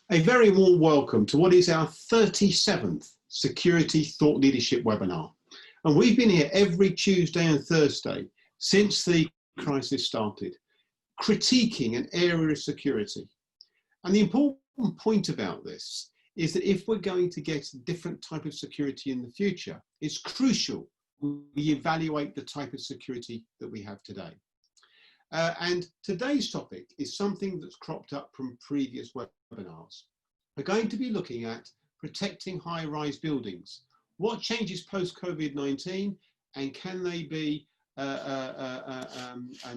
A very warm welcome to what is our 37th Security Thought Leadership webinar. And we've been here every Tuesday and Thursday since the crisis started, critiquing an area of security. And the important point about this is that if we're going to get a different type of security in the future, it's crucial we evaluate the type of security that we have today. And today's topic is something that's cropped up from previous webinars. We're going to be looking at protecting high-rise buildings. What changes post-Covid-19, and can they be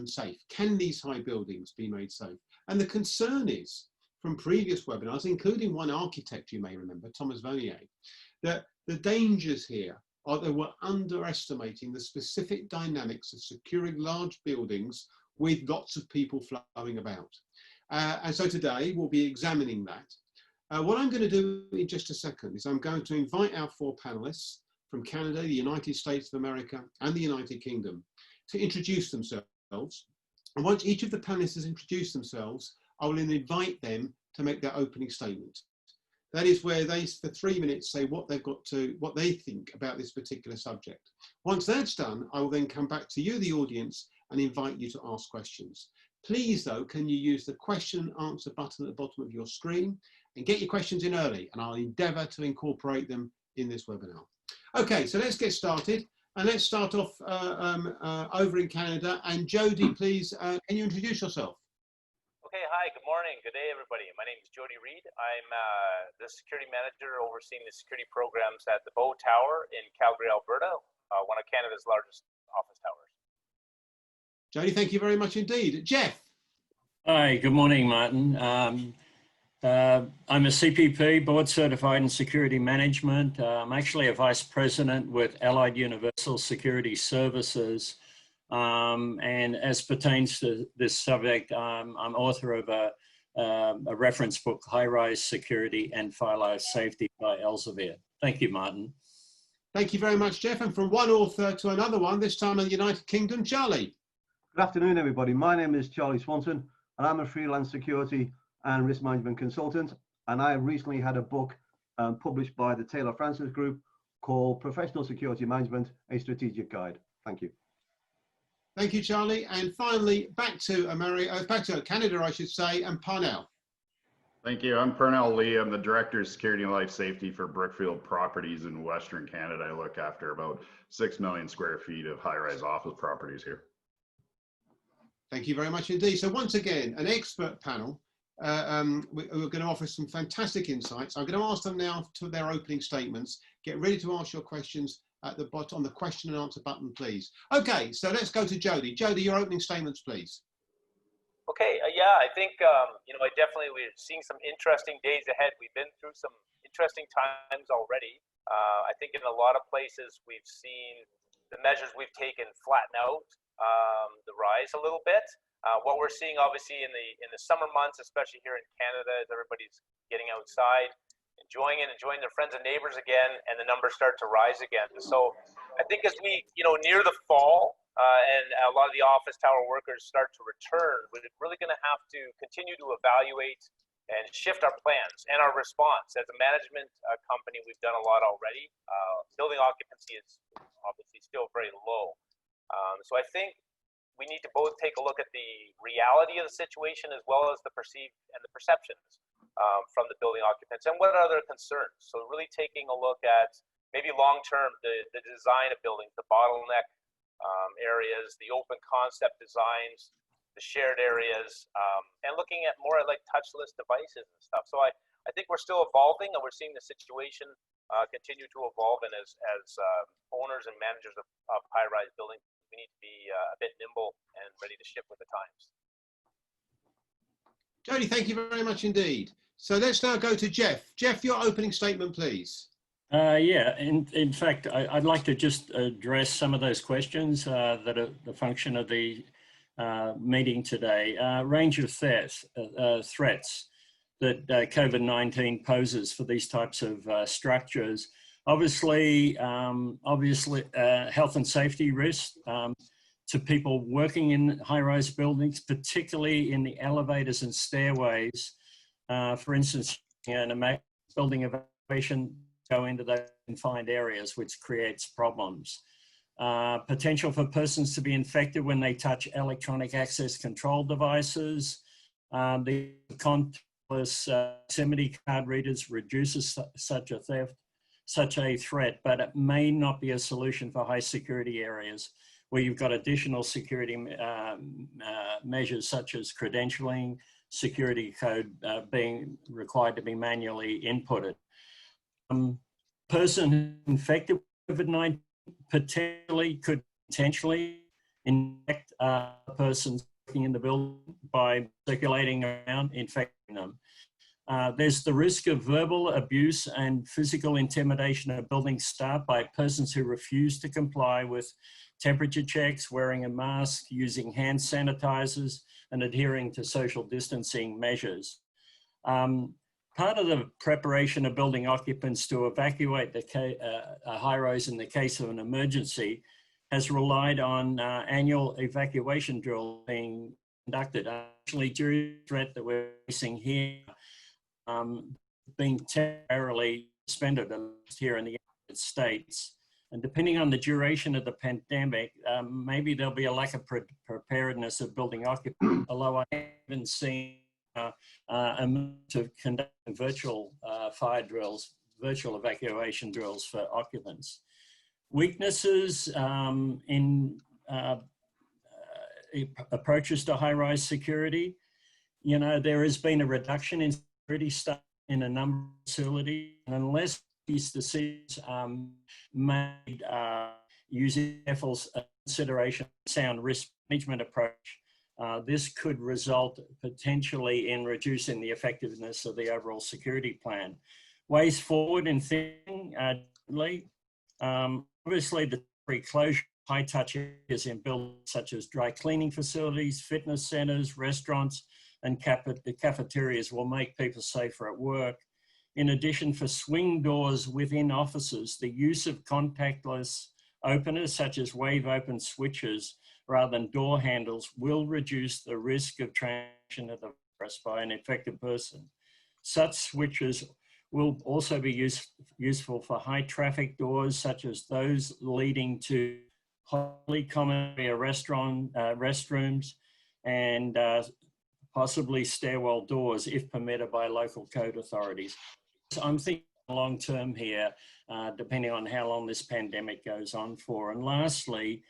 safe? Can these high buildings be made safe? And the concern is, from previous webinars, including one architect you may remember, Thomas Vonier, that the dangers here are that we're underestimating the specific dynamics of securing large buildings with lots of people flowing about. And so today we'll be examining that. What I'm going to do in just a second is I'm going to invite our four panelists from Canada, the United States of America, and the United Kingdom to introduce themselves. And once each of the panelists has introduced themselves, I will then invite them to make their opening statement. That is where they, for 3 minutes, say what they think about this particular subject. Once that's done, I will then come back to you, the audience, and invite you to ask questions. Please, though, can you use the question and answer button at the bottom of your screen and get your questions in early, and I'll endeavour to incorporate them in this webinar. Okay, so let's get started, and let's start off over in Canada. And Jody, please, can you introduce yourself? Okay, hi, good morning, good day, everybody. My name is Jody Reed. I'm the security manager overseeing the security programs at the Bow Tower in Calgary, Alberta, one of Canada's largest office towers. Jody, thank you very much indeed. Jeff. Hi, good morning, Martin. I'm a CPP, board certified in security management. I'm actually a vice president with Allied Universal Security Services. And as pertains to this subject, I'm author of a reference book, High Rise Security and Fire Life Safety by Elsevier. Thank you, Martin. Thank you very much, Jeff. And from one author to another one, this time in the United Kingdom, Charlie. Good afternoon, everybody. My name is Charlie Swanson, and I'm a freelance security and risk management consultant. And I recently had a book published by the Taylor Francis Group called Professional Security Management, a Strategic Guide. Thank you. Thank you, Charlie. And finally, back to Canada, I should say, and Parnell. Thank you. I'm Parnell Lee. I'm the Director of Security and Life Safety for Brookfield Properties in Western Canada. I look after about 6 million square feet of high-rise office properties here. Thank you very much indeed. So once again, an expert panel. We're going to offer some fantastic insights. I'm going to ask them now to their opening statements. Get ready to ask your questions at the bottom on the question and answer button, please. Okay, so let's go to Jody. Jody, your opening statements, please. Okay, yeah, I think, we're seeing some interesting days ahead. We've been through some interesting times already. I think in a lot of places we've seen the measures we've taken flatten out the rise a little bit. What we're seeing obviously in the summer months, especially here in Canada, is everybody's getting outside, enjoying their friends and neighbors again, and the numbers start to rise again. So I think as we, near the fall and a lot of the office tower workers start to return, we're really going to have to continue to evaluate and shift our plans and our response. As a management company, we've done a lot already. Building occupancy is obviously still very low. So I think we need to both take a look at the reality of the situation as well as the perceived and the perceptions from the building occupants and what are their concerns. So really taking a look at maybe long-term the design of buildings, the bottleneck areas, the open concept designs, the shared areas, and looking at more like touchless devices and stuff. So I think we're still evolving, and we're seeing the situation continue to evolve. And as owners and managers of high-rise buildings, we need to be a bit nimble and ready to shift with the times. Jody, thank you very much indeed. So let's now go to Jeff. Jeff, your opening statement, please. Yeah, in fact, I'd like to just address some of those questions that are the function of the meeting today. Range of threats that COVID-19 poses for these types of structures. Obviously, health and safety risks to people working in high-rise buildings, particularly in the elevators and stairways. For instance, and building evacuation go into those confined areas, which creates problems. Potential for persons to be infected when they touch electronic access control devices. The contactless proximity card readers reduces such a threat, but it may not be a solution for high security areas where you've got additional security measures such as credentialing, security code being required to be manually inputted. Person infected with COVID-19 could potentially infect persons working in the building by circulating around, infecting them. There's the risk of verbal abuse and physical intimidation of building staff by persons who refuse to comply with temperature checks, wearing a mask, using hand sanitizers, and adhering to social distancing measures. Part of the preparation of building occupants to evacuate a high-rise in the case of an emergency has relied on annual evacuation drills being conducted. Actually, during the threat that we're facing here, being temporarily suspended here in the United States. And depending on the duration of the pandemic, maybe there'll be a lack of preparedness of building occupants, although I haven't seen to conduct virtual fire drills, virtual evacuation drills for occupants. Weaknesses in approaches to high-rise security. You know, there has been a reduction in security staff in a number of facilities, and unless these decisions made using careful consideration sound risk management approach, this could result potentially in reducing the effectiveness of the overall security plan. Ways forward in thinking, obviously the closure of high-touch areas in buildings such as dry cleaning facilities, fitness centers, restaurants, and the cafeterias will make people safer at work. In addition, for swing doors within offices, the use of contactless openers such as wave open switches rather than door handles will reduce the risk of transmission of the virus by an infected person. Such switches will also be useful for high traffic doors such as those leading to highly common area restrooms and possibly stairwell doors if permitted by local code authorities. So I'm thinking long term here, depending on how long this pandemic goes on for. And lastly,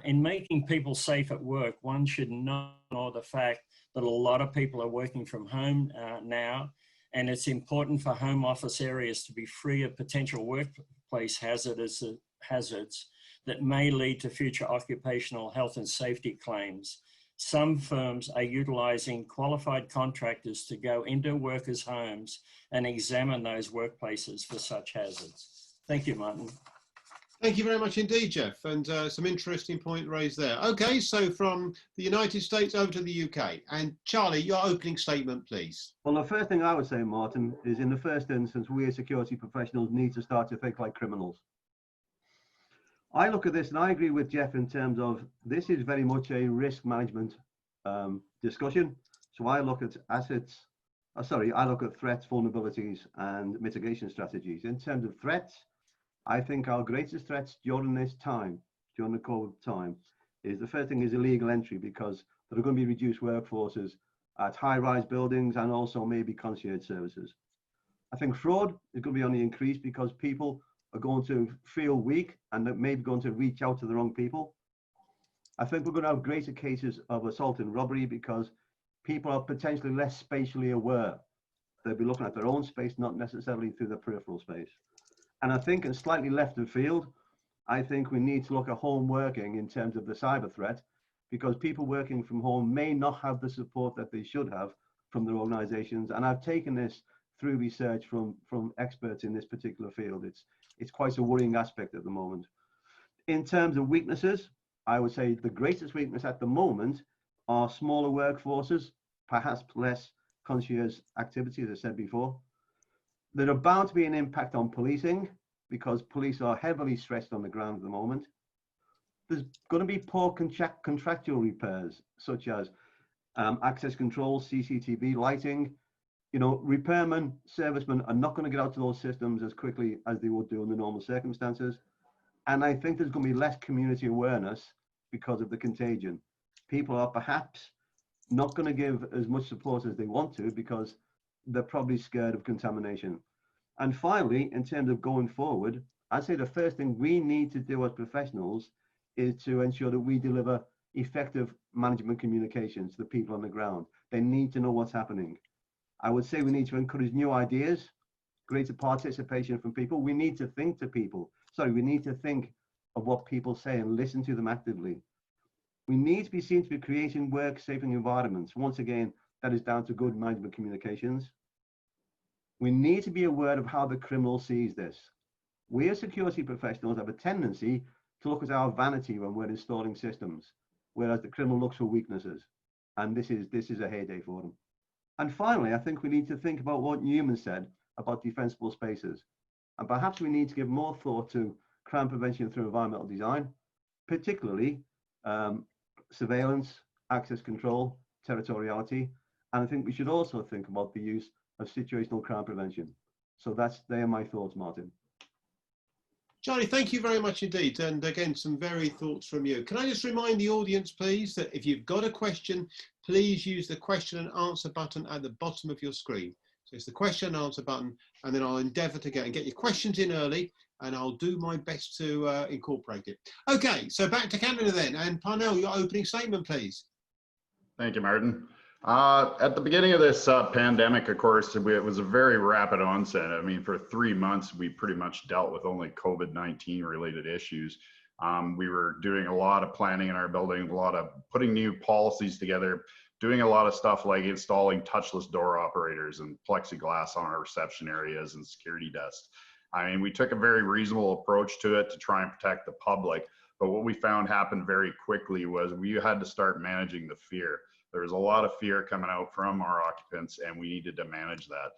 in making people safe at work, one should not ignore the fact that a lot of people are working from home now, and it's important for home office areas to be free of potential workplace hazards that may lead to future occupational health and safety claims. Some firms are utilizing qualified contractors to go into workers' homes and examine those workplaces for such hazards. Thank you, Martin. Thank you very much indeed, Jeff, and some interesting point raised there. Okay, so from the United States over to the UK. And Charlie, your opening statement, please. Well, the first thing I would say, Martin, is in the first instance, we as security professionals need to start to think like criminals. I look at this and I agree with Jeff in terms of this is very much a risk management discussion. So I look at I look at threats, vulnerabilities, and mitigation strategies. In terms of threats, I think our greatest threats during this time, during the COVID time, is the first thing is illegal entry, because there are going to be reduced workforces at high-rise buildings and also maybe concierge services. I think fraud is going to be on the increase because people are going to feel weak and they're maybe going to reach out to the wrong people. I think we're going to have greater cases of assault and robbery because people are potentially less spatially aware. They'll be looking at their own space, not necessarily through the peripheral space. And I think, and slightly left of field, I think we need to look at home working in terms of the cyber threat, because people working from home may not have the support that they should have from their organizations. And I've taken this through research from experts in this particular field. It's quite a worrying aspect at the moment. In terms of weaknesses, I would say the greatest weakness at the moment are smaller workforces, perhaps less concierge activity, as I said before. There are bound to be an impact on policing because police are heavily stressed on the ground at the moment. There's going to be poor contractual repairs, such as access control, CCTV, lighting. You know, repairmen, servicemen are not going to get out to those systems as quickly as they would do under normal circumstances. And I think there's going to be less community awareness because of the contagion. People are perhaps not going to give as much support as they want to because they're probably scared of contamination. And finally, in terms of going forward, I'd say the first thing we need to do as professionals is to ensure that we deliver effective management communications to the people on the ground. They need to know what's happening. I would say we need to encourage new ideas, greater participation from people. We need to think to people. Sorry, we need to think of what people say and listen to them actively. We need to be seen to be creating work-safe environments. Once again, that is down to good management communications. We need to be aware of how the criminal sees this. We as security professionals have a tendency to look at our vanity when we're installing systems, whereas the criminal looks for weaknesses. And this is a heyday for them. And finally, I think we need to think about what Newman said about defensible spaces. And perhaps we need to give more thought to crime prevention through environmental design, particularly surveillance, access control, territoriality. And I think we should also think about the use of situational crime prevention. So they are my thoughts, Martin. Charlie, thank you very much indeed. And again, some very thoughts from you. Can I just remind the audience, please, that if you've got a question, please use the question and answer button at the bottom of your screen. So it's the question and answer button, and then I'll endeavour to get your questions in early, and I'll do my best to incorporate it. Okay, so back to Canada then. And Parnell, your opening statement, please. Thank you, Martin. At the beginning of this pandemic, of course, it was a very rapid onset. I mean, for 3 months, we pretty much dealt with only COVID-19 related issues. We were doing a lot of planning in our building, a lot of putting new policies together, doing a lot of stuff like installing touchless door operators and plexiglass on our reception areas and security desks. I mean, we took a very reasonable approach to it to try and protect the public. But what we found happened very quickly was we had to start managing the fear. There was a lot of fear coming out from our occupants, and we needed to manage that.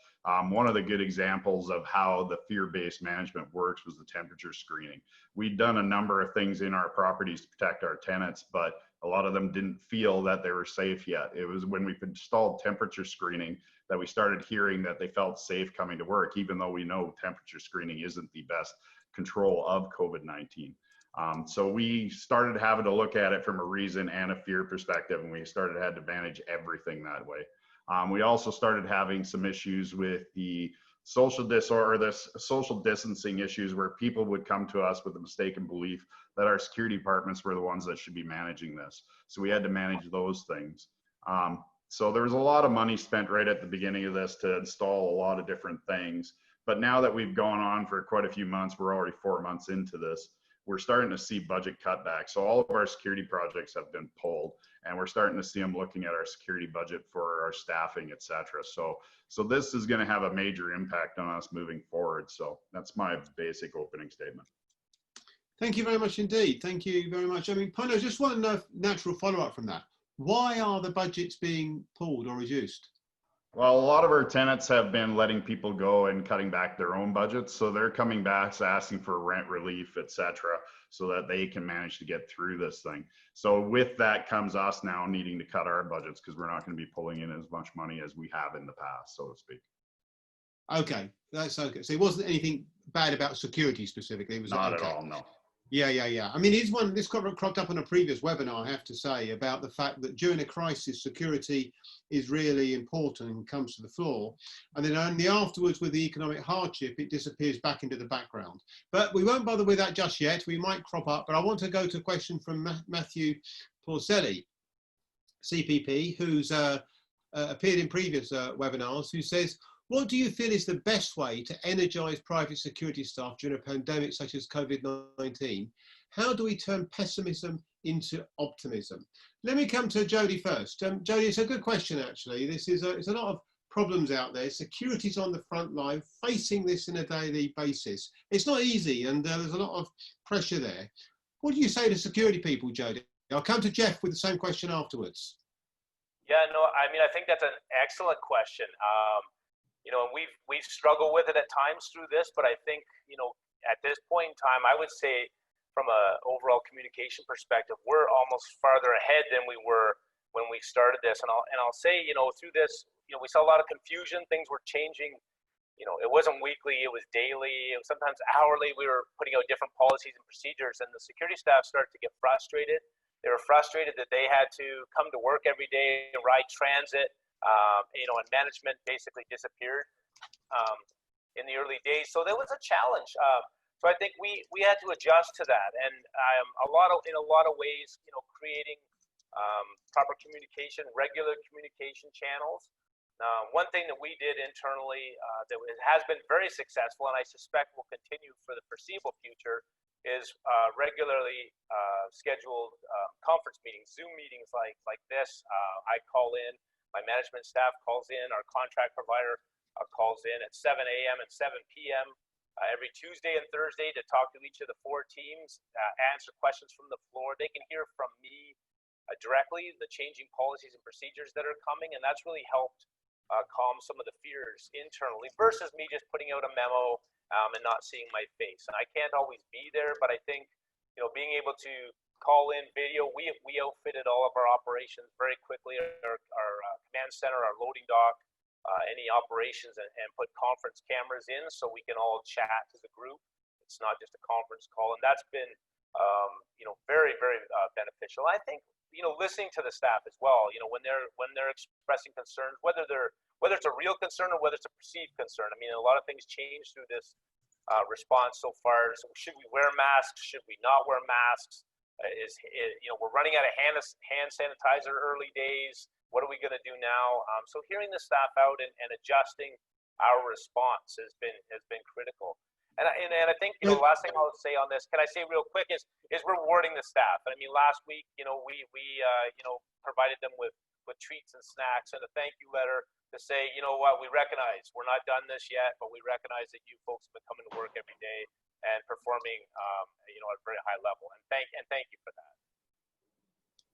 One of the good examples of how the fear-based management works was the temperature screening. We'd done a number of things in our properties to protect our tenants, but a lot of them didn't feel that they were safe yet. It was when we installed temperature screening that we started hearing that they felt safe coming to work, even though we know temperature screening isn't the best control of COVID-19. So we started having to look at it from a reason and a fear perspective, and we started had to manage everything that way. We also started having some issues with the social distancing issues where people would come to us with a mistaken belief that our security departments were the ones that should be managing this. So we had to manage those things. So there was a lot of money spent right at the beginning of this to install a lot of different things. But now that we've gone on for quite a few months, we're already 4 months into this, we're starting to see budget cutbacks. So all of our security projects have been pulled, and we're starting to see them looking at our security budget for our staffing, et cetera. So this is going to have a major impact on us moving forward. So that's my basic opening statement. Thank you very much indeed. Thank you very much. I mean, Pano, just one natural follow-up from that. Why are the budgets being pulled or reduced? Well, a lot of our tenants have been letting people go and cutting back their own budgets. So they're coming back asking for rent relief, et cetera, so that they can manage to get through this thing. So with that comes us now needing to cut our budgets because we're not going to be pulling in as much money as we have in the past, so to speak. Okay, that's okay. So it wasn't anything bad about security specifically. It was not okay. At all, no. Yeah. I mean, this cropped up on a previous webinar, I have to say, about the fact that during a crisis, security is really important and comes to the floor. And then only afterwards, with the economic hardship, it disappears back into the background. But we won't bother with that just yet. We might crop up. But I want to go to a question from Matthew Porcelli, CPP, who's appeared in previous webinars, who says, what do you feel is the best way to energize private security staff during a pandemic such as COVID-19? How do we turn pessimism into optimism? Let me come to Jody first. Jody, it's a good question, actually. It's a lot of problems out there. Security's on the front line, facing this on a daily basis. It's not easy, and there's a lot of pressure there. What do you say to security people, Jody? I'll come to Jeff with the same question afterwards. Yeah, no, I mean, I think that's an excellent question. You know, and we've struggled with it at times through this, but I think, you know, at this point in time, I would say from an overall communication perspective, we're almost farther ahead than we were when we started this. And I'll say, you know, through this, we saw a lot of confusion. Things were changing. It wasn't weekly, it was daily, it was sometimes hourly. We were putting out different policies and procedures, and the security staff started to get frustrated. They were frustrated that they had to come to work every day and ride transit, and management basically disappeared in the early days. So there was a challenge. So I think we had to adjust to that, and in a lot of ways, creating proper communication, regular communication channels. One thing that we did internally that has been very successful, and I suspect will continue for the foreseeable future, is regularly scheduled conference meetings, Zoom meetings like this. I call in, my management staff calls in, our contract provider calls in at 7 a.m. and 7 p.m. Every Tuesday and Thursday to talk to each of the 4 teams, answer questions from the floor. They can hear from me directly the changing policies and procedures that are coming, and that's really helped calm some of the fears internally versus me just putting out a memo and not seeing my face. And I can't always be there, but I think being able to call in video, we outfitted all of our operations very quickly, our command center, our loading dock, any operations, and put conference cameras in so we can all chat as a group. It's not just a conference call, and that's been very, very beneficial. I think listening to the staff as well, when they're expressing concerns, whether it's a real concern or whether it's a perceived concern. I mean, a lot of things change through this response so far. So should we wear masks? Should we not wear masks? We're running out of hand sanitizer early days. What are we going to do now? So hearing the staff out and adjusting our response has been critical. And I think the last thing I'll say on this, can I say real quick, is rewarding the staff. I mean, last week we provided them with treats and snacks and a thank you letter to say, what, we recognize we're not done this yet, but we recognize that you folks have been coming to work every day and performing at a very high level. And thank you for that.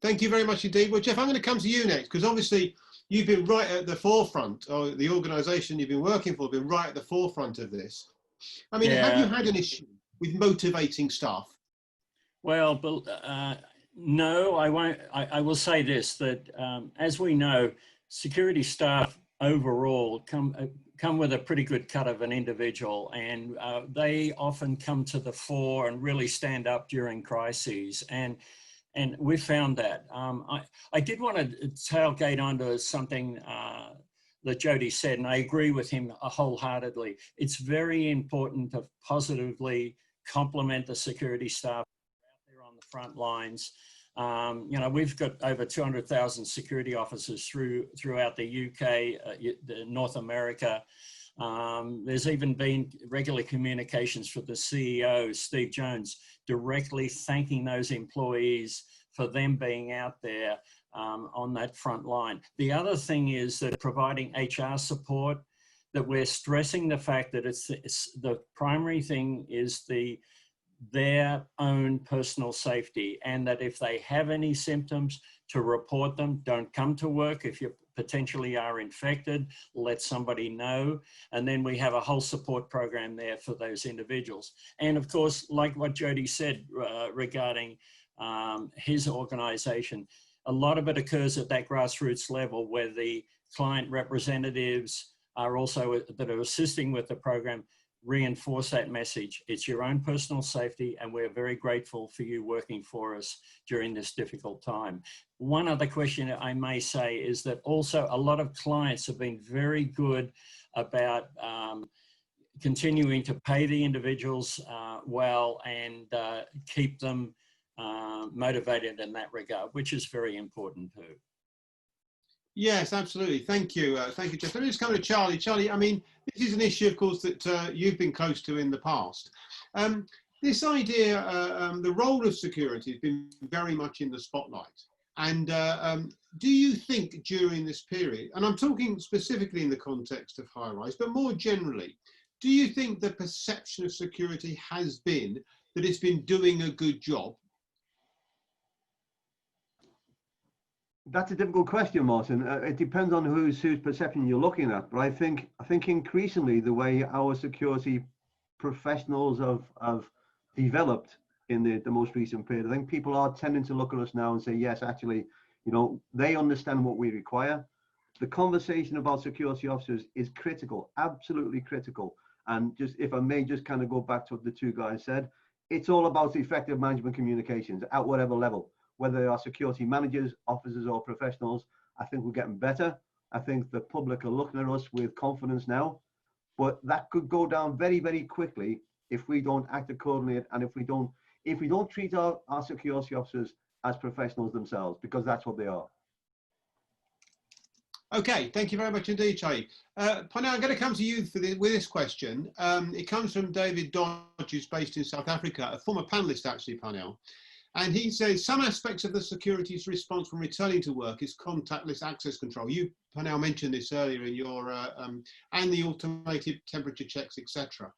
Thank you very much indeed. Well, Jeff, I'm going to come to you next, because obviously you've been right at the forefront, or the organisation you've been working for been right at the forefront of this. I mean, have you had an issue with motivating staff? Well, no, I won't. I will say this, that as we know, security staff overall come with a pretty good cut of an individual, and they often come to the fore and really stand up during crises. And we found that. I did want to tailgate onto something that Jody said, and I agree with him wholeheartedly. It's very important to positively compliment the security staff out there on the front lines. We've got over 200,000 security officers throughout the UK, North America. There's even been regular communications from the CEO, Steve Jones, directly thanking those employees for them being out there on that front line. The other thing is that providing HR support, that we're stressing the fact that it's the primary thing is their own personal safety, and that if they have any symptoms, to report them. Don't come to work if you potentially are infected, let somebody know. And then we have a whole support program there for those individuals. And of course, like what Jody said regarding his organization, a lot of it occurs at that grassroots level where the client representatives are also that are assisting with the program reinforce that message. It's your own personal safety, and we're very grateful for you working for us during this difficult time. One other question I may say is that also a lot of clients have been very good about continuing to pay the individuals well and keep them motivated in that regard, which is very important too. Yes, absolutely. Thank you. Thank you, Jeff. Let me just come to Charlie. Charlie, I mean, this is an issue, of course, that you've been close to in the past. This idea, the role of security has been very much in the spotlight. And do you think during this period, and I'm talking specifically in the context of high-rise, but more generally, do you think the perception of security has been that it's been doing a good job? That's a difficult question, Martin. It depends on whose perception you're looking at. But I think increasingly the way our security professionals have developed in the most recent period, I think people are tending to look at us now and say, yes, actually, they understand what we require. the conversation about security officers is critical, absolutely critical. And just, if I may just kind of go back to what the two guys said, it's all about effective management communications at whatever level, whether they are security managers, officers, or professionals. I think we're getting better. I think the public are looking at us with confidence now, but that could go down very, very quickly if we don't act accordingly, and if we don't treat our security officers as professionals themselves, because that's what they are. Okay, thank you very much indeed, Charlie. Parnell, I'm going to come to you with this question. It comes from David Dodge, who's based in South Africa, a former panelist actually, Parnell. And he says, some aspects of the security's response when returning to work is contactless access control. You, Parnell, mentioned this earlier in your, and the automated temperature checks, etc.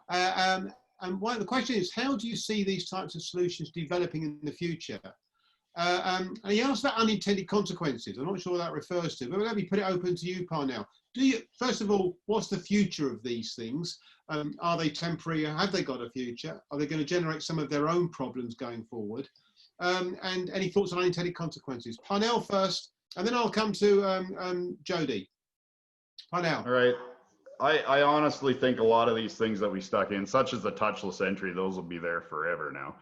And the question is, how do you see these types of solutions developing in the future? And he asked about unintended consequences. I'm not sure what that refers to, but let me put it open to you, Parnell. First of all, what's the future of these things? Are they temporary? Have they got a future? Are they going to generate some of their own problems going forward? And any thoughts on unintended consequences? Parnell first, and then I'll come to Jody. Parnell. All right. I honestly think a lot of these things that we stuck in, such as the touchless entry, those will be there forever now.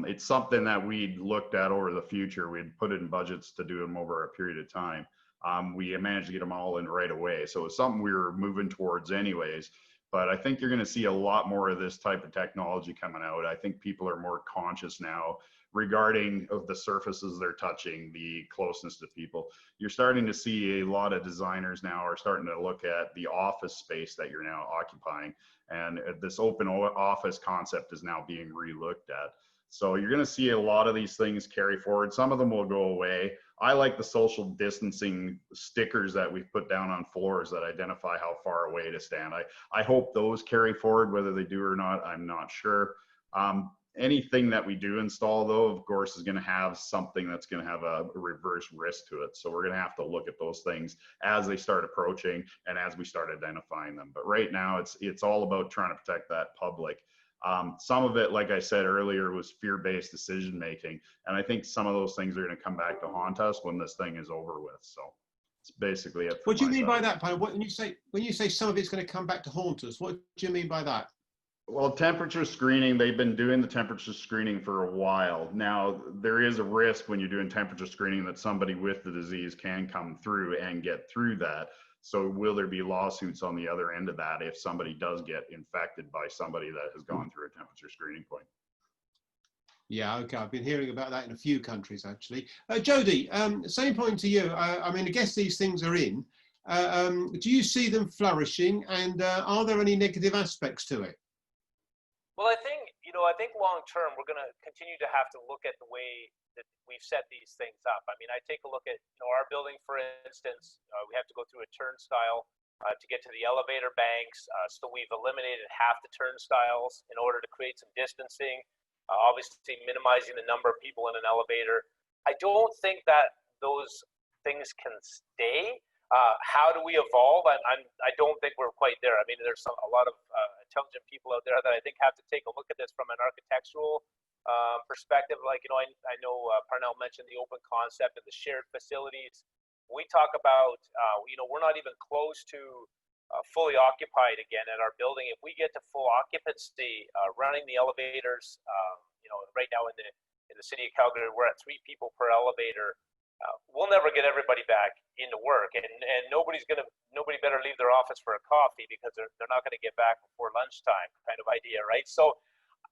It's something that we looked at over the future. We'd put in budgets to do them over a period of time. We managed to get them all in right away. So it's something we were moving towards anyways. But I think you're going to see a lot more of this type of technology coming out. I think people are more conscious now regarding of the surfaces they're touching, the closeness to people. You're starting to see a lot of designers now are starting to look at the office space that you're now occupying. And this open office concept is now being re-looked at. So you're going to see a lot of these things carry forward. Some of them will go away. I like the social distancing stickers that we've put down on floors that identify how far away to stand. I hope those carry forward. Whether they do or not, I'm not sure. Anything that we do install, though, of course, is going to have something that's going to have a reverse risk to it. So we're going to have to look at those things as they start approaching and as we start identifying them. But right now, it's all about trying to protect that public. Some of it, like I said earlier, was fear-based decision making, and I think some of those things are going to come back to haunt us when this thing is over with. So it's basically it. What do you mean by that, Pam? When you say some of it's going to come back to haunt us, what do you mean by that? Well, temperature screening, they've been doing the temperature screening for a while. Now, there is a risk when you're doing temperature screening that somebody with the disease can come through and get through that. So will there be lawsuits on the other end of that if somebody does get infected by somebody that has gone through a temperature screening point? Yeah, okay. I've been hearing about that in a few countries, actually. Jody, same point to you. I mean, I guess these things are in. Do you see them flourishing, and are there any negative aspects to it? Well, I think long term, we're going to continue to have to look at the way that we've set these things up. I mean, I take a look at our building, for instance. We have to go through a turnstile to get to the elevator banks. So we've eliminated half the turnstiles in order to create some distancing, obviously minimizing the number of people in an elevator. I don't think that those things can stay. How do we evolve? I don't think we're quite there. I mean, there's a lot of intelligent people out there that I think have to take a look at this from an architectural perspective. Like, I know Parnell mentioned the open concept and the shared facilities. We talk about, we're not even close to fully occupied again at our building. If we get to full occupancy, running the elevators, right now in the city of Calgary, we're at 3 people per elevator. We'll never get everybody back into work, and nobody better leave their office for a coffee because they're not going to get back before lunchtime, kind of idea, right? So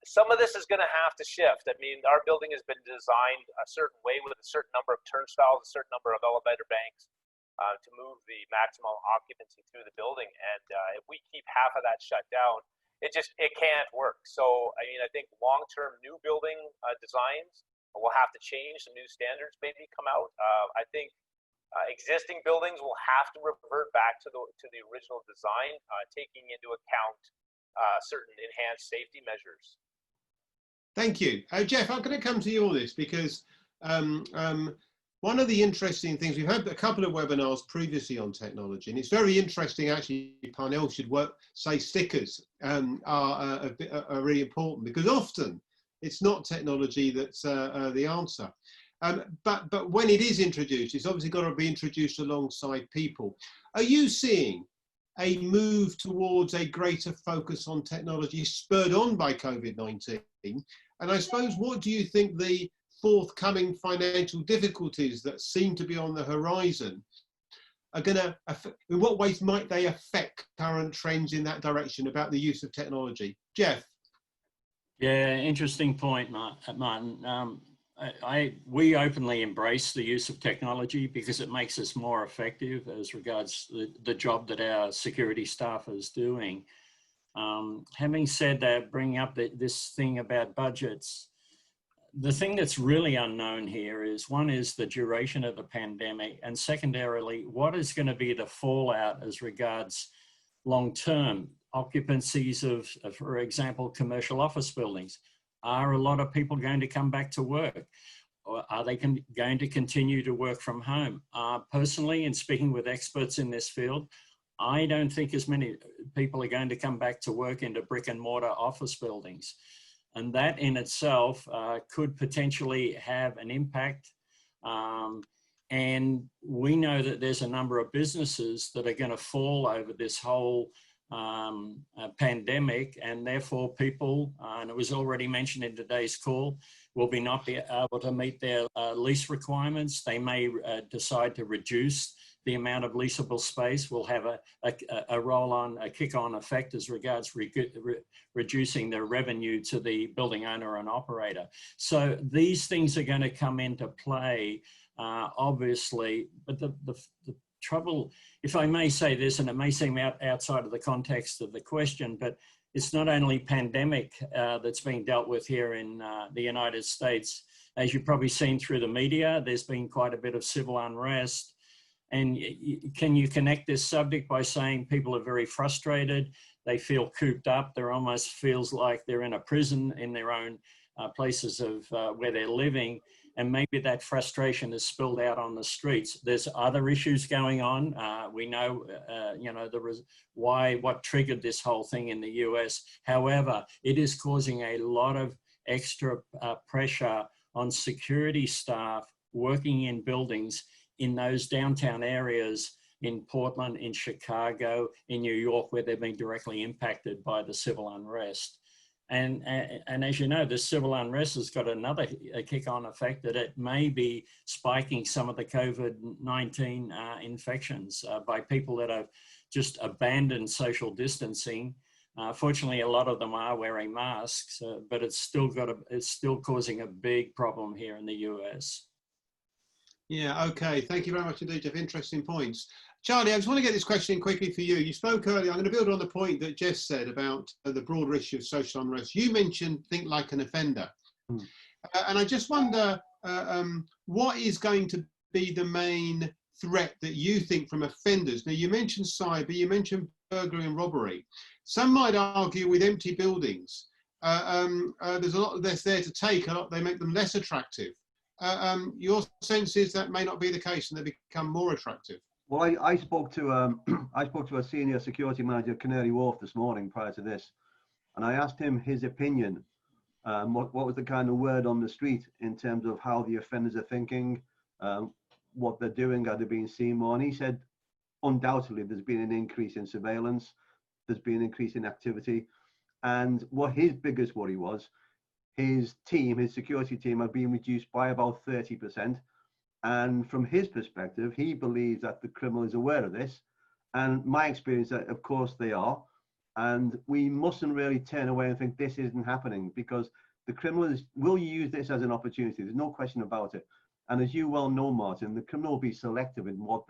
some of this is going to have to shift. I mean, our building has been designed a certain way with a certain number of turnstiles, a certain number of elevator banks to move the maximum occupancy through the building. And if we keep half of that shut down, it can't work. So, I mean, I think long-term new building designs will have to change. Some new standards maybe come out. I think existing buildings will have to revert back to the original design, taking into account certain enhanced safety measures. Thank you. Jeff, I'm going to come to you on this because one of the interesting things, we've had a couple of webinars previously on technology, and it's very interesting actually. Parnell should say stickers are really important, because often it's not technology that's the answer. But when it is introduced, it's obviously got to be introduced alongside people. Are you seeing a move towards a greater focus on technology spurred on by COVID-19? And I suppose, what do you think the forthcoming financial difficulties that seem to be on the horizon are going to, in what ways might they affect current trends in that direction about the use of technology? Jeff? Yeah, interesting point, Martin. We openly embrace the use of technology because it makes us more effective as regards the job that our security staff is doing. Having said that, bringing up this thing about budgets, the thing that's really unknown here is, one is the duration of the pandemic, and secondarily, what is going to be the fallout as regards long-term occupancies of, for example, commercial office buildings. Are a lot of people going to come back to work? Or are they going to continue to work from home? Personally, and speaking with experts in this field, I don't think as many people are going to come back to work into brick and mortar office buildings. And that in itself could potentially have an impact. And we know that there's a number of businesses that are going to fall over this whole pandemic, and therefore people, and it was already mentioned in today's call, will not be able to meet their lease requirements. They may decide to reduce the amount of leasable space. Will have a roll-on, a kick-on effect as regards reducing their revenue to the building owner and operator. So these things are going to come into play, obviously, but the trouble, if I may say this, and it may seem outside of the context of the question, but it's not only pandemic that's being dealt with here in the United States. As you've probably seen through the media, there's been quite a bit of civil unrest. And can you connect this subject by saying people are very frustrated, they feel cooped up, there almost feels like they're in a prison in their own places of where they're living, and maybe that frustration is spilled out on the streets. There's other issues going on. We know, you know, what triggered this whole thing in the US. However, it is causing a lot of extra pressure on security staff working in buildings in those downtown areas in Portland, in Chicago, in New York, where they've been directly impacted by the civil unrest. And as you know, the civil unrest has got another kick-on effect that it may be spiking some of the COVID-19 infections by people that have just abandoned social distancing. Fortunately, a lot of them are wearing masks, but it's still causing a big problem here in the US. Yeah, okay. Thank you very much indeed, Jeff. Interesting points. Charlie, I just want to get this question in quickly for you. You spoke earlier, I'm going to build on the point that Jeff said about the broader issue of social unrest. You mentioned think like an offender. And I just wonder, what is going to be the main threat that you think from offenders? Now, you mentioned cyber, you mentioned burglary and robbery. Some might argue with empty buildings. There's a lot less there to take, they make them less attractive. Your sense is that may not be the case and they become more attractive. Well, I spoke to a senior security manager at Canary Wharf this morning prior to this, and I asked him his opinion. What was the kind of word on the street in terms of how the offenders are thinking, what they're doing, are they being seen more? And he said, undoubtedly, there's been an increase in surveillance, there's been an increase in activity, and what his biggest worry was, his team, his security team, are being reduced by about 30%. And from his perspective, he believes that the criminal is aware of this. And my experience, that of course they are. And we mustn't really turn away and think this isn't happening, because the criminals will use this as an opportunity. There's no question about it. And as you well know, Martin, the criminal will be selective in what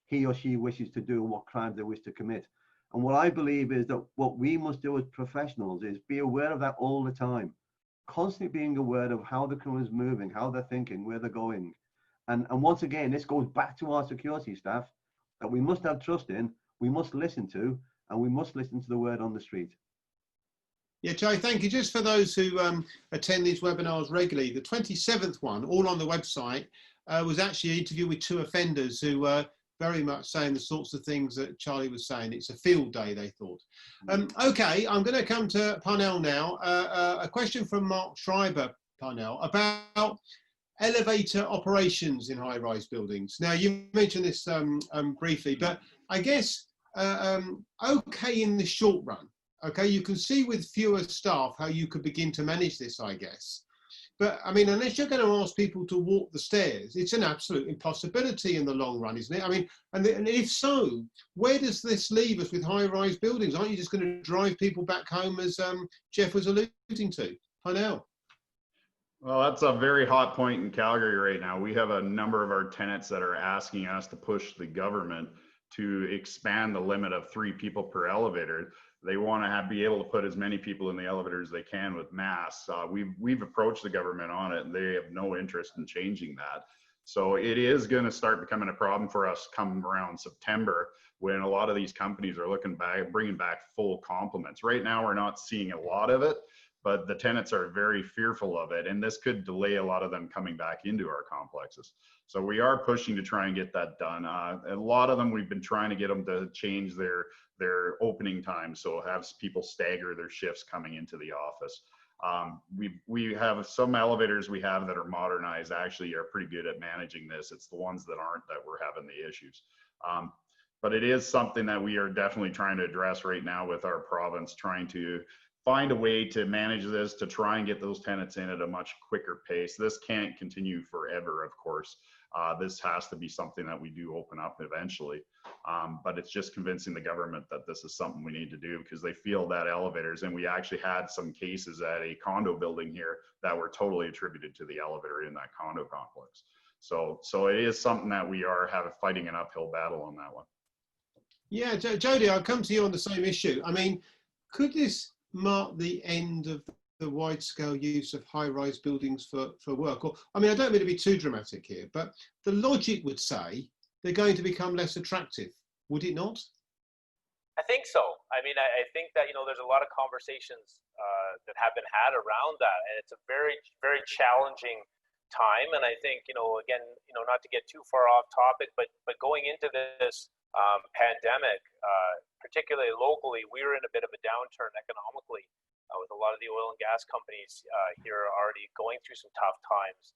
he or she wishes to do and what crimes they wish to commit. And what I believe is that what we must do as professionals is be aware of that all the time. Constantly being aware of how the criminal is moving, how they're thinking, where they're going. And once again, this goes back to our security staff that we must have trust in, we must listen to, and we must listen to the word on the street. Yeah, Charlie, thank you. Just for those who attend these webinars regularly, the 27th one, all on the website, was actually an interview with two offenders who were very much saying the sorts of things that Charlie was saying. It's a field day, they thought. Okay, I'm going to come to Parnell now. A question from Mark Schreiber, Parnell, about elevator operations in high-rise buildings. Now, you mentioned this briefly, but I guess okay in the short run. Okay, you can see with fewer staff how you could begin to manage this, I guess. But I mean, unless you're going to ask people to walk the stairs, it's an absolute impossibility in the long run, isn't it? I mean, and if so, where does this leave us with high-rise buildings? Aren't you just going to drive people back home, as Jeff was alluding to? Parnell. Well, that's a very hot point in Calgary right now. We have a number of our tenants that are asking us to push the government to expand the limit of 3 people per elevator. They want to be able to put as many people in the elevator as they can with masks. We've approached the government on it, and they have no interest in changing that. So it is going to start becoming a problem for us come around September, when a lot of these companies are looking back, bringing back full complements. Right now, we're not seeing a lot of it, but the tenants are very fearful of it, and this could delay a lot of them coming back into our complexes. So we are pushing to try and get that done. A lot of them, we've been trying to get them to change their opening time, so have people stagger their shifts coming into the office. We have some elevators we have that are modernized, actually are pretty good at managing this. It's the ones that aren't that we're having the issues. But it is something that we are definitely trying to address right now with our province, trying to find a way to manage this, to try and get those tenants in at a much quicker pace. This can't continue forever, of course. This has to be something that we do open up eventually. But it's just convincing the government that this is something we need to do, because they feel that elevators, and we actually had some cases at a condo building here that were totally attributed to the elevator in that condo complex. So it is something that we are fighting an uphill battle on that one. Yeah, Jody, I'll come to you on the same issue. I mean, could this mark the end of the wide-scale use of high-rise buildings for work? Or, I mean, I don't mean to be too dramatic here, but the logic would say they're going to become less attractive, would it not? I think so. I mean, I think that, there's a lot of conversations that have been had around that, and it's a very, very challenging time. And I think, again, not to get too far off topic, but going into this pandemic, particularly locally, we were in a bit of a downturn economically with a lot of the oil and gas companies here already going through some tough times.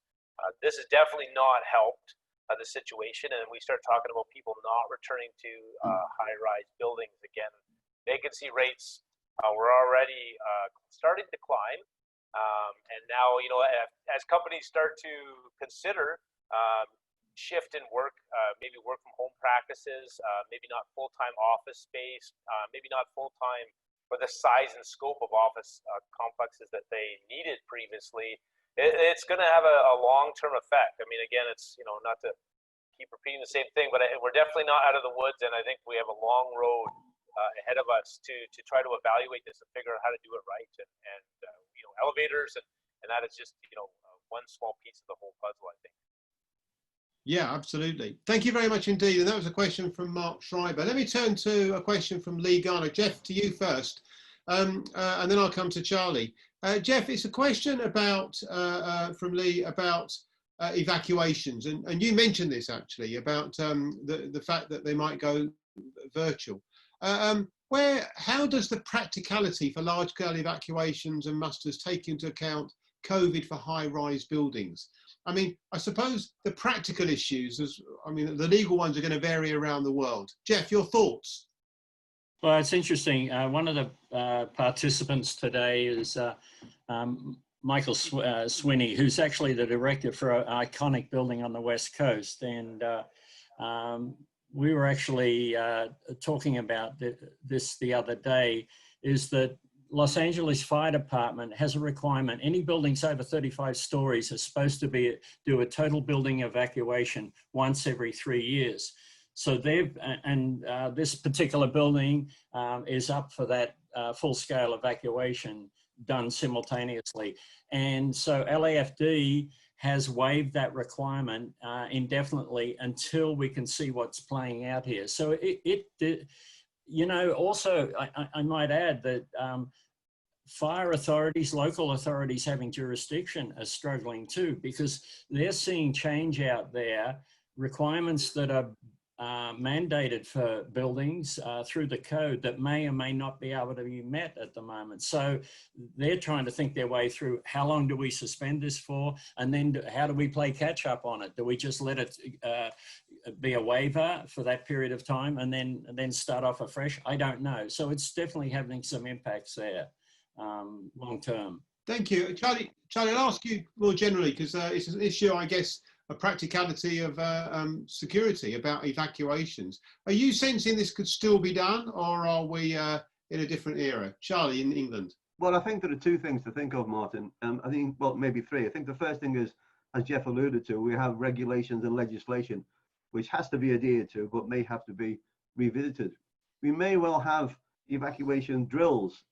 This has definitely not helped the situation, and we start talking about people not returning to high-rise buildings again. Vacancy rates were already starting to climb, and now, as companies start to consider shift in work, maybe work from home practices, maybe not full-time office space, maybe not full-time for the size and scope of office complexes that they needed previously. It's going to have a long-term effect. I mean, again, it's, not to keep repeating the same thing, but we're definitely not out of the woods, and I think we have a long road ahead of us to try to evaluate this and figure out how to do it right. And elevators, and that is just, one small piece of the whole puzzle, I think. Yeah, absolutely. Thank you very much indeed. And that was a question from Mark Schreiber. Let me turn to a question from Lee Garner. Jeff, to you first, and then I'll come to Charlie. Jeff, it's a question about from Lee about evacuations, and you mentioned this actually about the fact that they might go virtual. How does the practicality for large-scale evacuations and musters take into account COVID for high-rise buildings? I mean, I suppose the practical issues, the legal ones are going to vary around the world. Jeff, your thoughts? Well, it's interesting. One of the participants today is Michael Swinney, who's actually the director for an iconic building on the West Coast. And we were actually talking about this the other day, is that Los Angeles Fire Department has a requirement. Any buildings over 35 stories are supposed to do a total building evacuation once every 3 years. So this particular building is up for that full-scale evacuation done simultaneously. And so LAFD has waived that requirement indefinitely until we can see what's playing out here. So also, I might add that fire authorities, local authorities having jurisdiction are struggling too, because they're seeing change out there, requirements that are mandated for buildings through the code that may or may not be able to be met at the moment. So they're trying to think their way through how long do we suspend this for, and then how do we play catch up on it? Do we just let it be a waiver for that period of time and then start off afresh? I don't know. So it's definitely having some impacts there long term. Thank you. Charlie, I'll ask you more generally, because it's an issue, I guess, a practicality of security about evacuations. Are you sensing this could still be done, or are we in a different era? Charlie, in England. Well, I think there are two things to think of, Martin. I think, well, maybe three. I think the first thing is, as Jeff alluded to, we have regulations and legislation which has to be adhered to, but may have to be revisited. We may well have evacuation drills,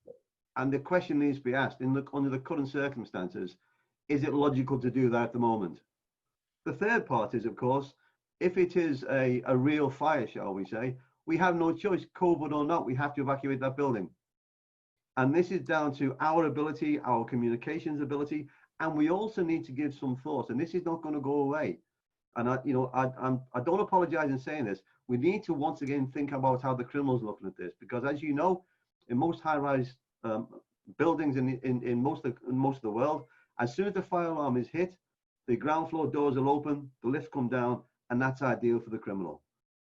and the question needs to be asked, under the current circumstances, is it logical to do that at the moment? The third part is, of course, if it is a real fire, shall we say, we have no choice, COVID or not, we have to evacuate that building. And this is down to our ability, our communications ability, and we also need to give some thought, and this is not going to go away. And I don't apologize in saying this. We need to once again think about how the criminals are looking at this, because as you know, in most high-rise buildings in most of the world, as soon as the fire alarm is hit, the ground floor doors will open, the lifts come down, and that's ideal for the criminal.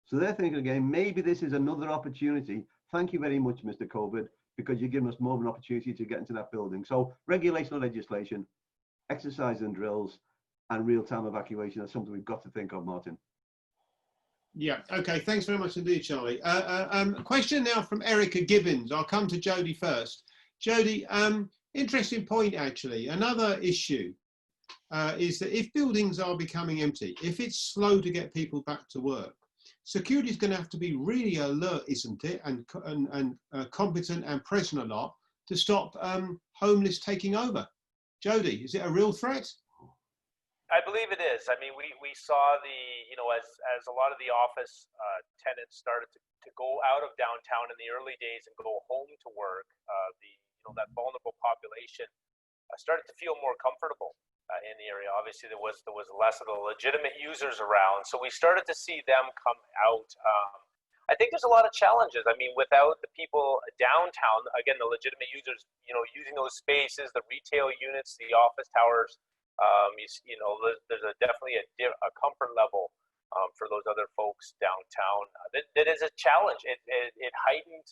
So they're thinking again, maybe this is another opportunity. Thank you very much, Mr. COVID, because you're giving us more of an opportunity to get into that building. So regulation and legislation, exercise and drills, and real-time evacuation are something we've got to think of, Martin. Yeah, okay, thanks very much indeed, Charlie. A question now from Erica Gibbons. I'll come to Jodie first. Jodie, interesting point actually. Another issue is that if buildings are becoming empty, if it's slow to get people back to work, security is going to have to be really alert, isn't it, and competent and present a lot to stop homeless taking over. Jodie, is it a real threat? I believe it is. I mean, we saw as a lot of the office tenants started to go out of downtown in the early days and go home to work, that vulnerable population started to feel more comfortable in the area. Obviously, there was less of the legitimate users around, so we started to see them come out. I think there's a lot of challenges. I mean, without the people downtown, again, the legitimate users, using those spaces, the retail units, the office towers, there's definitely a comfort level for those other folks downtown. That is a challenge. It heightened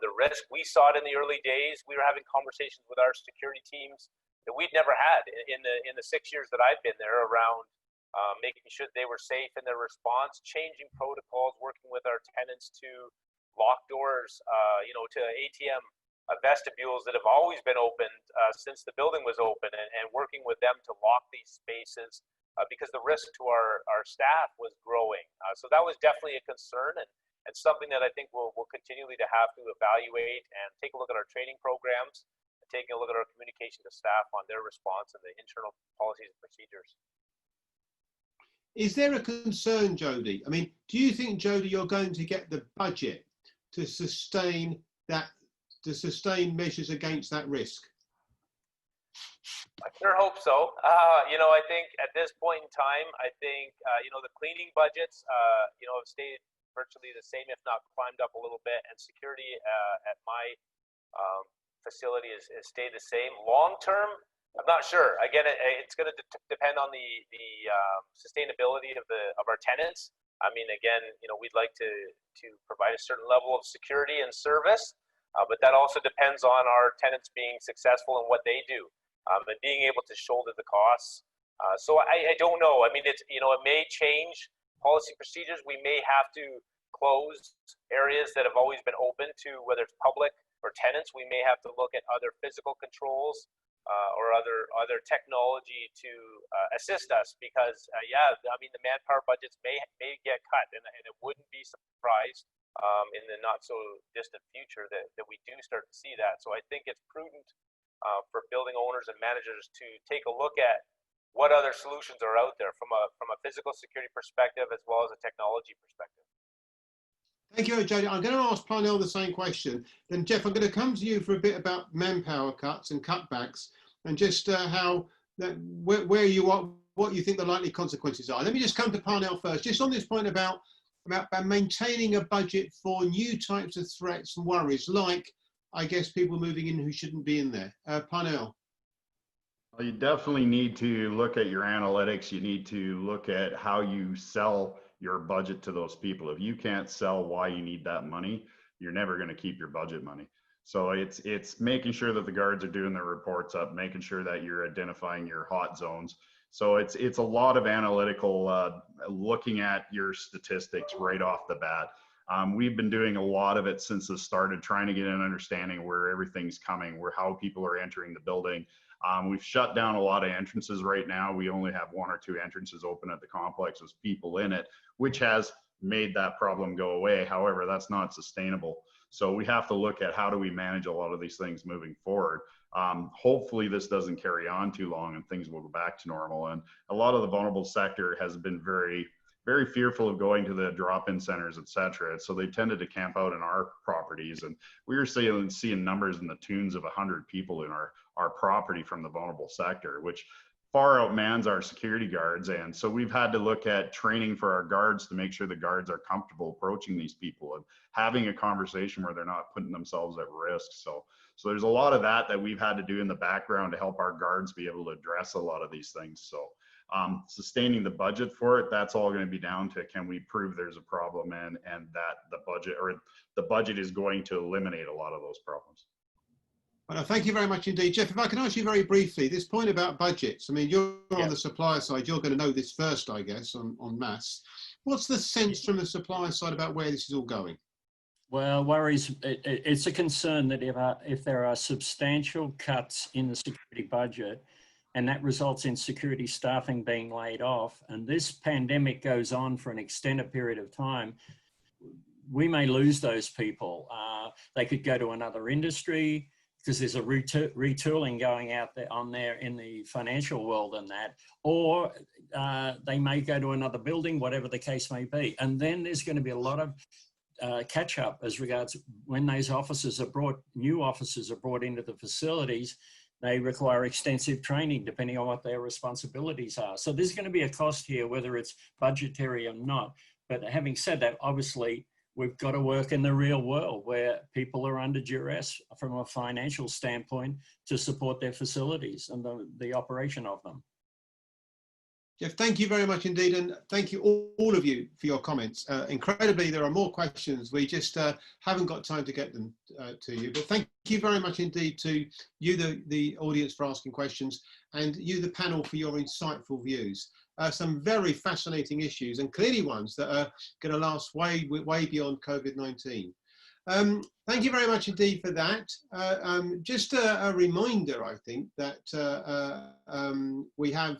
the risk. We saw it in the early days. We were having conversations with our security teams that we'd never had in the 6 years that I've been there, around making sure they were safe in their response, changing protocols, working with our tenants to lock doors, to ATM vestibules that have always been opened since the building was open, and working with them to lock these spaces because the risk to our staff was growing. So that was definitely a concern, and something that I think we'll continually to have to evaluate and take a look at our training programs, and taking a look at our communication to staff on their response and the internal policies and procedures. Is there a concern, Jodie? I mean, do you think, Jodie, you're going to get the budget to sustain measures against that risk? I sure hope so. I think at this point in time, the cleaning budgets, have stayed virtually the same, if not climbed up a little bit, and security at my facility has stayed the same. Long term, I'm not sure. Again, it's going to depend on the sustainability of our tenants. I mean, again, we'd like to provide a certain level of security and service, but that also depends on our tenants being successful in what they do, and being able to shoulder the costs. So I don't know. I mean, it may change policy procedures. We may have to close areas that have always been open to, whether it's public or tenants. We may have to look at other physical controls or other technology to assist us, because the manpower budgets may get cut, and it wouldn't be surprised in the not so distant future that we do start to see that. So I think it's prudent for building owners and managers to take a look at what other solutions are out there from a physical security perspective as well as a technology perspective. Thank you, Jodie. I'm going to ask Parnell the same question. Then, Jeff, I'm going to come to you for a bit about manpower cuts and cutbacks, and just where you are, what you think the likely consequences are. Let me just come to Parnell first, just on this point about about maintaining a budget for new types of threats and worries, like, I guess, people moving in who shouldn't be in there. Parnell. Well, you definitely need to look at your analytics. You need to look at how you sell your budget to those people. If you can't sell why you need that money, you're never going to keep your budget money. So it's making sure that the guards are doing their reports up, making sure that you're identifying your hot zones. So it's a lot of analytical looking at your statistics right off the bat. We've been doing a lot of it since it started, trying to get an understanding where everything's coming, where how people are entering the building. We've shut down a lot of entrances right now. We only have 1 or 2 entrances open at the complex with people in it, which has made that problem go away. However, that's not sustainable. So we have to look at how do we manage a lot of these things moving forward. Hopefully this doesn't carry on too long and things will go back to normal. And a lot of the vulnerable sector has been very fearful of going to the drop-in centers, et cetera. So they tended to camp out in our properties. And we were seeing numbers in the tunes of 100 people in our property from the vulnerable sector, which far outmans our security guards. And so we've had to look at training for our guards to make sure the guards are comfortable approaching these people and having a conversation where they're not putting themselves at risk. So there's a lot of that we've had to do in the background to help our guards be able to address a lot of these things. So sustaining the budget for it, that's all going to be down to, can we prove there's a problem and that the budget is going to eliminate a lot of those problems. Well, thank you very much indeed. Jeff, if I can ask you very briefly, this point about budgets, I mean, you're on the supplier side, you're going to know this first, I guess, on mass. What's the sense from the supplier side about where this is all going? Well, worries, it's a concern that if there are substantial cuts in the security budget, and that results in security staffing being laid off, and this pandemic goes on for an extended period of time, we may lose those people. They could go to another industry, because there's a retooling going out there in the financial world and that, or they may go to another building, whatever the case may be. And then there's going to be a lot of catch up as regards when those new officers are brought into the facilities. They require extensive training depending on what their responsibilities are. So there's going to be a cost here, whether it's budgetary or not. But having said that, obviously, we've got to work in the real world where people are under duress from a financial standpoint to support their facilities and the operation of them. Jeff, thank you very much indeed. And thank you all of you for your comments. Incredibly, there are more questions. We just haven't got time to get them to you. But thank you very much indeed to you, the audience, for asking questions, and you, the panel, for your insightful views. Some very fascinating issues, and clearly ones that are going to last way beyond COVID-19. Thank you very much indeed for that. Just a reminder, I think, that we have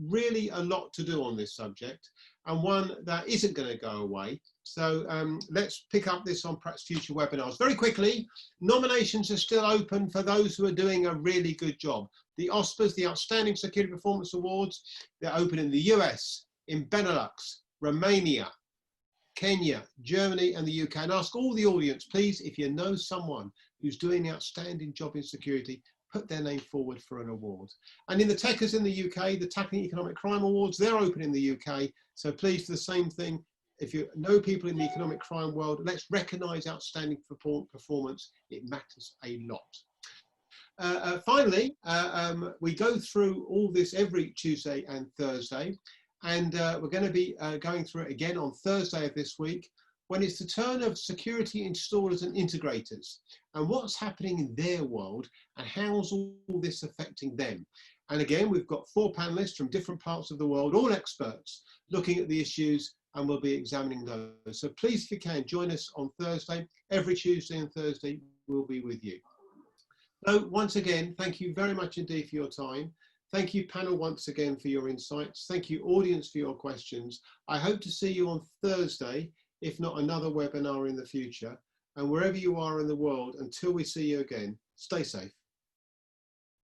really a lot to do on this subject, and one that isn't going to go away. So let's pick up this on perhaps future webinars. Very quickly, nominations are still open for those who are doing a really good job. The OSPAs, the Outstanding Security Performance Awards, they're open in the US, in Benelux, Romania, Kenya, Germany, and the UK. And ask all the audience, please, if you know someone who's doing an outstanding job in security, put their name forward for an award. And in the Techers in the UK, the Tackling Economic Crime Awards, they're open in the UK. So please do the same thing. If you know people in the economic crime world, let's recognise outstanding performance. It matters a lot. Finally, we go through all this every Tuesday and Thursday. And we're going to be going through it again on Thursday of this week, when it's the turn of security installers and integrators, and what's happening in their world, and how's all this affecting them. And again, we've got 4 panelists from different parts of the world, all experts, looking at the issues, and we'll be examining those. So please, if you can, join us on Thursday. Every Tuesday and Thursday, we'll be with you. So once again, thank you very much indeed for your time. Thank you, panel, once again for your insights. Thank you, audience, for your questions. I hope to see you on Thursday, if not another webinar in the future. And wherever you are in the world, until we see you again, stay safe.